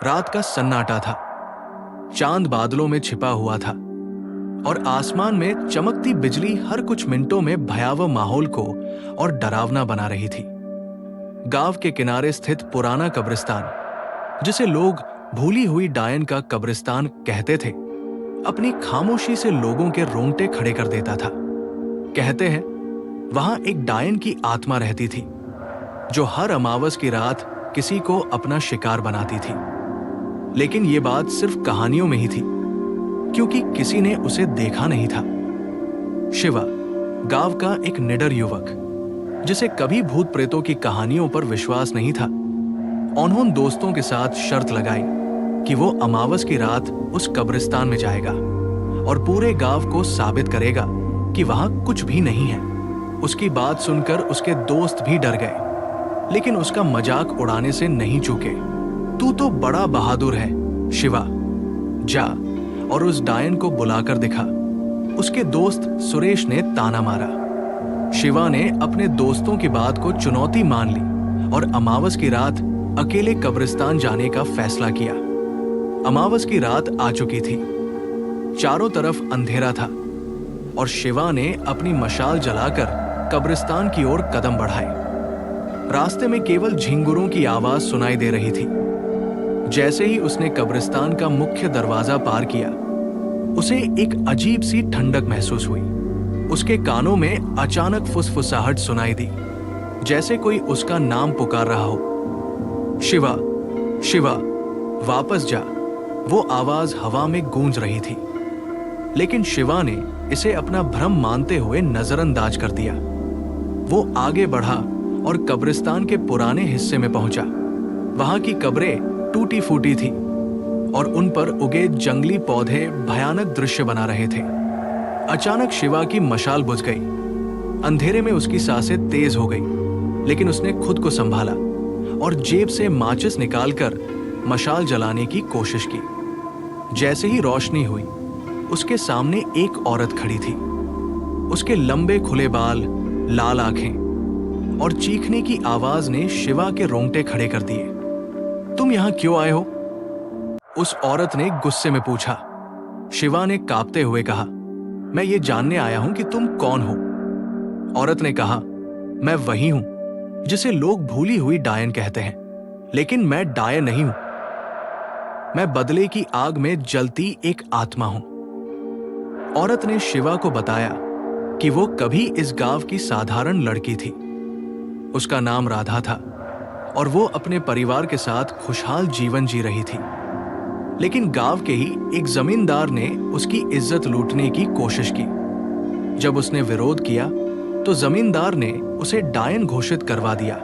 रात का सन्नाटा था। चांद बादलों में छिपा हुआ था और आसमान में चमकती बिजली हर कुछ मिनटों में भयावह माहौल को और डरावना बना रही थी। गांव के किनारे स्थित पुराना कब्रिस्तान, जिसे लोग भूली हुई डायन का कब्रिस्तान कहते थे, अपनी खामोशी से लोगों के रोंगटे खड़े कर देता था। कहते हैं वहां एक डायन की आत्मा रहती थी जो हर अमावस की रात किसी को अपना शिकार बनाती थी। लेकिन यह बात सिर्फ कहानियों में ही थी, क्योंकि किसी ने उसे देखा नहीं था। शिवा, गांव का एक निडर युवक जिसे कभी भूत प्रेतों की कहानियों पर विश्वास नहीं था, उन्होंने दोस्तों के साथ शर्त लगाई कि वो अमावस की रात उस कब्रिस्तान में जाएगा और पूरे गांव को साबित करेगा कि वहां कुछ भी नहीं है। उसकी बात सुनकर उसके दोस्त भी डर गए, लेकिन उसका मजाक उड़ाने से नहीं चूके। तू तो बड़ा बहादुर है शिवा, जा और उस डायन को बुलाकर दिखा। उसके दोस्त सुरेश ने ताना मारा। शिवा ने अपने दोस्तों की बात को चुनौती मान ली और अमावस की रात अकेले कब्रिस्तान जाने का फैसला किया। अमावस की रात आ चुकी थी। चारों तरफ अंधेरा था और शिवा ने अपनी मशाल जलाकर कब्रिस्तान की ओर कदम बढ़ाए। रास्ते में केवल झिंगुरों की आवाज सुनाई दे रही थी। जैसे ही उसने कब्रिस्तान का मुख्य दरवाजा पार किया, उसे एक अजीब सी ठंडक महसूस हुई। उसके कानों में अचानक फुसफुसाहट सुनाई दी, जैसे कोई उसका नाम पुकार रहा हो। शिवा, शिवा, वापस जा। वो आवाज हवा में गूंज रही थी, लेकिन शिवा ने इसे अपना भ्रम मानते हुए नजरअंदाज कर दिया। वो आगे बढ़ा और कब्रिस्तान के पुराने हिस्से में पहुंचा। वहां की कब्रें टूटी फूटी थी और उन पर उगे जंगली पौधे भयानक दृश्य बना रहे थे। अचानक शिवा की मशाल बुझ गई। अंधेरे में उसकी सांसें तेज हो गई, लेकिन उसने खुद को संभाला और जेब से माचिस निकालकर मशाल जलाने की कोशिश की। जैसे ही रोशनी हुई, उसके सामने एक औरत खड़ी थी। उसके लंबे खुले बाल, लाल आंखें और चीखने की आवाज ने शिवा के रोंगटे खड़े कर दिए। तुम यहां क्यों आए हो? उस औरत ने गुस्से में पूछा। शिवा ने कांपते हुए कहा, मैं ये जानने आया हूं कि तुम कौन हो। औरत ने कहा, मैं वही हूं जिसे लोग भूली हुई डायन कहते हैं, लेकिन मैं डायन नहीं हूं। मैं बदले की आग में जलती एक आत्मा हूं। औरत ने शिवा को बताया कि वो कभी इस गांव की साधारण लड़की थी। उसका नाम राधा था और वो अपने परिवार के साथ खुशहाल जीवन जी रही थी। लेकिन गांव के ही एक जमींदार ने उसकी इज्जत लूटने की कोशिश की। जब उसने विरोध किया तो जमींदार ने उसे डायन घोषित करवा दिया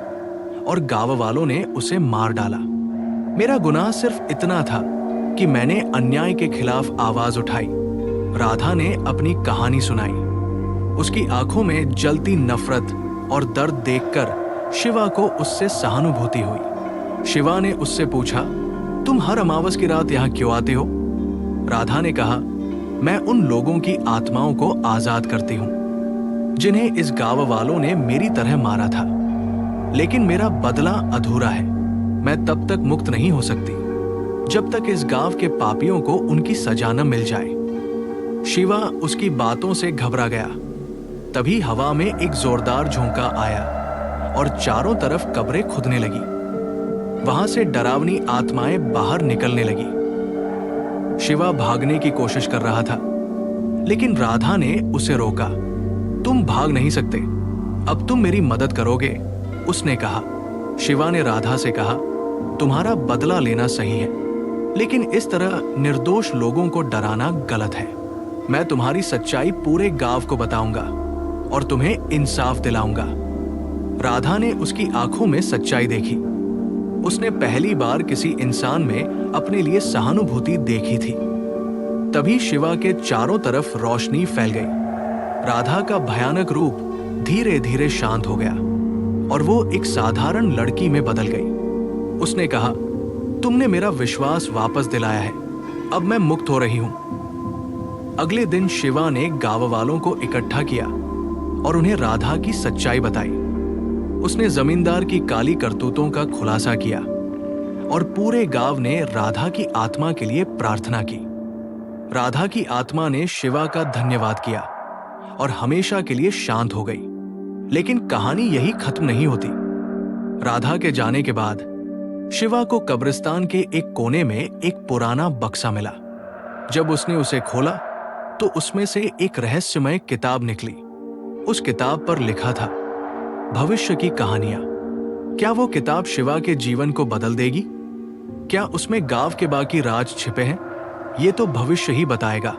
और गांव वालों ने उसे मार डाला। मेरा गुनाह सिर्फ इतना था कि मैंने अन्याय के खिलाफ आवाज उठाई। राधा ने अपनी कहानी सुनाई। उसकी आंखों में जलती नफरत और दर्द देखकर शिवा को उससे सहानुभूति हुई। शिवा ने उससे पूछा, तुम हर अमावस की रात यहां क्यों आते हो? राधा ने कहा, मैं उन लोगों की आत्माओं को आजाद करती हूं जिन्हें इस गांव वालों ने मेरी तरह मारा था। लेकिन मेरा बदला अधूरा है। मैं तब तक मुक्त नहीं हो सकती जब तक इस गांव के पापियों को उनकी सजा न मिल जाए। शिवा उसकी बातों से घबरा गया। तभी हवा में एक जोरदार झोंका आया और चारों तरफ कब्रें खुदने लगी। वहां से डरावनी आत्माएं बाहर निकलने लगी। शिवा भागने की कोशिश कर रहा था, लेकिन राधा ने उसे रोका। तुम भाग नहीं सकते, अब तुम मेरी मदद करोगे, उसने कहा। शिवा ने राधा से कहा, तुम्हारा बदला लेना सही है, लेकिन इस तरह निर्दोष लोगों को डराना गलत है। मैं तुम्हारी सच्चाई पूरे गांव को बताऊंगा और तुम्हें इंसाफ दिलाऊंगा। राधा ने उसकी आंखों में सच्चाई देखी। उसने पहली बार किसी इंसान में अपने लिए सहानुभूति देखी थी। तभी शिवा के चारों तरफ रोशनी फैल गई। राधा का भयानक रूप धीरे धीरे शांत हो गया और वो एक साधारण लड़की में बदल गई। उसने कहा, तुमने मेरा विश्वास वापस दिलाया है, अब मैं मुक्त हो रही हूं। अगले दिन शिवा ने गांव वालों को इकट्ठा किया और उन्हें राधा की सच्चाई बताई। उसने जमींदार की काली करतूतों का खुलासा किया और पूरे गांव ने राधा की आत्मा के लिए प्रार्थना की। राधा की आत्मा ने शिवा का धन्यवाद किया और हमेशा के लिए शांत हो गई। लेकिन कहानी यही खत्म नहीं होती। राधा के जाने के बाद शिवा को कब्रिस्तान के एक कोने में एक पुराना बक्सा मिला। जब उसने उसे खोला तो उसमें से एक रहस्यमय किताब निकली। उस किताब पर लिखा था भविष्य की कहानियां। क्या वो किताब शिवा के जीवन को बदल देगी? क्या उसमें गांव के बाकी राज छिपे हैं? ये तो भविष्य ही बताएगा।